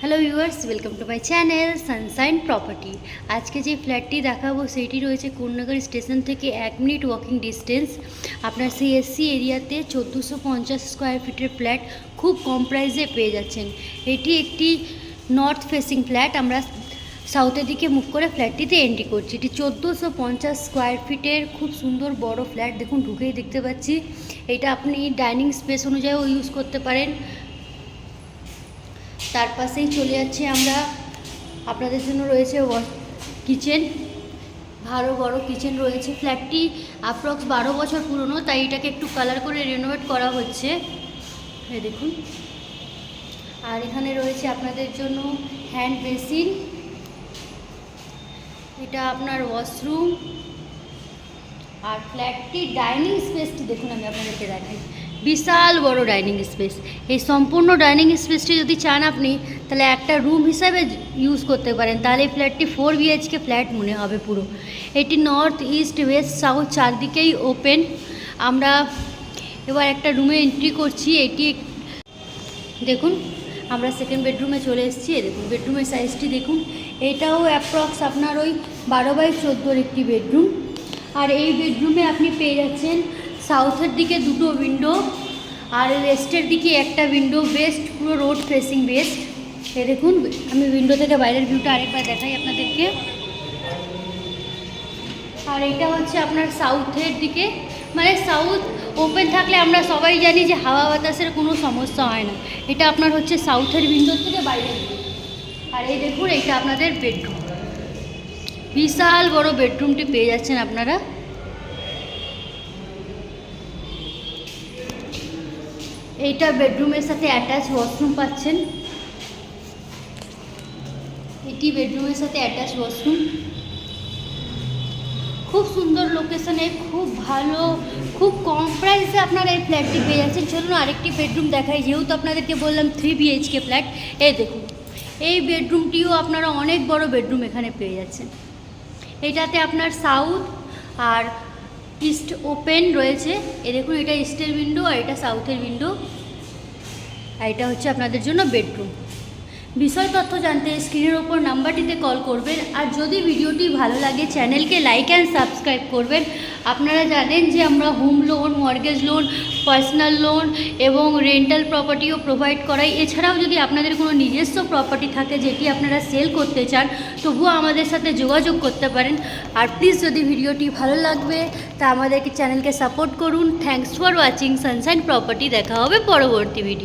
Hello viewers, welcome to my channel Sunshine property. আজকে যে ফ্ল্যাটটি দেখাবো সেইটি রয়েছে কোন্নগর স্টেশন থেকে 1 মিনিট ওয়াকিং ডিস্টেন্স। আপনার সিএসসি এরিয়াতে 1450 স্কোয়ার ফিটের ফ্ল্যাট খুব কম প্রাইসে পেয়ে যাচ্ছেন। এটি একটি নর্থ ফেসিং ফ্ল্যাট। আমরা সাউথের দিকে মুখ করে ফ্ল্যাটটিতে এন্ট্রি করছি। এটি 1450 স্কোয়ার ফিটের খুব সুন্দর বড় ফ্ল্যাট। দেখুন, ঢুকেই দেখতে পাচ্ছি এটা আপনি ডাইনিং স্পেস অনুযায়ীও ইউজ করতে পারেন। তার পাশেই চলে যাচ্ছে আমরা, আপনাদের জন্য রয়েছে কিচেন, ভালো বড় কিচেন রয়েছে। ফ্ল্যাটটি অ্যাপ্রক্স 12 বছর পুরনো, তাই এটাকে একটু কালার করে রেনোভেট করা হচ্ছে। এই দেখুন, আর এখানে রয়েছে আপনাদের জন্য হ্যান্ড বেসিন, এটা আপনার ওয়াশরুম। আর ফ্ল্যাটটির ডাইনিং স্পেসটি দেখুন, আমি আপনাদেরকে দেখাই। বিশাল বড় ডাইনিং স্পেস। এই সম্পূর্ণ ডাইনিং স্পেসটি যদি চান আপনি, তাহলে একটা রুম হিসাবে ইউজ করতে পারেন। তাহলে এই ফ্ল্যাটটি 4 বিএইচকে ফ্ল্যাট মনে হবে পুরো। এটি নর্থ, ইস্ট, ওয়েস্ট, সাউথ চারদিকেই ওপেন। আমরা এবার একটা রুমে এন্ট্রি করছি। এটি দেখুন, আমরা সেকেন্ড বেডরুমে চলে এসেছি। দেখুন বেডরুমের সাইজটি দেখুন, এটাও অ্যাপ্রক্স আপনার ওই 12x14 একটি বেডরুম। আর এই বেডরুমে আপনি পেয়ে যাচ্ছেন সাউথের দিকে 2টো উইন্ডো আর ওয়েস্টের দিকে একটা উইন্ডো। বেস্ট, পুরো রোড ফেসিং বেস্ট। এ দেখুন, আমি উইন্ডো থেকে বাইরের ভিউটা আরেকবার দেখাই আপনাদেরকে। আর এটা হচ্ছে আপনার সাউথের দিকে, মানে সাউথ ওপেন থাকলে আমরা সবাই জানি যে হাওয়া বাতাসের কোনো সমস্যা হয় না। এটা আপনার হচ্ছে সাউথের উইন্ডো থেকে বাইরের ভিউ। আর এই দেখুন, এইটা আপনাদের বেডরুম। বিশাল বড় বেডরুমটি পেয়ে যাচ্ছেন আপনারা। এইটা বেডরুমের সাথে অ্যাটাচ ওয়াশরুম পাচ্ছেন। এটি বেডরুমের সাথে অ্যাটাচ ওয়াশরুম। খুব সুন্দর লোকেশনে, খুব ভালো, খুব কম প্রাইসে আপনারা এই ফ্ল্যাটটি পেয়ে যাচ্ছেন। চলুন আরেকটি বেডরুম দেখাই, যেহেতু আপনাদেরকে বললাম 3 বিএইচকে ফ্ল্যাট। এই দেখুন, এই বেডরুমটিও আপনারা অনেক বড় বেডরুম এখানে পেয়ে যাচ্ছেন। এটাতে আপনার সাউথ আর ইস্ট ওপেন রয়েছে। এ দেখুন, এটা ইস্টের উইন্ডো আর এটা সাউথের উইন্ডো। আর এটা হচ্ছে আপনাদের জন্য বেডরুম। বিষয় তথ্য জানতে স্ক্রিনের ওপর নাম্বারটিতে কল করবেন। আর যদি ভিডিওটি ভালো লাগে, চ্যানেলকে লাইক অ্যান্ড সাবস্ক্রাইব করবেন। আপনারা জানেন যে আমরা home loan, mortgage loan, personal loan এবং রেন্টাল প্রপার্টিও প্রোভাইড করাই। এছাড়াও যদি আপনাদের কোনো নিজস্ব প্রপার্টি থাকে যেটি আপনারা সেল করতে চান, তবুও আমাদের সাথে যোগাযোগ করতে পারেন। আর প্লিজ, যদি ভিডিওটি ভালো লাগবে তা আমাদেরকে চ্যানেলকে সাপোর্ট করুন। Thanks for watching Sunshine property. দেখা হবে পরবর্তী ভিডিও।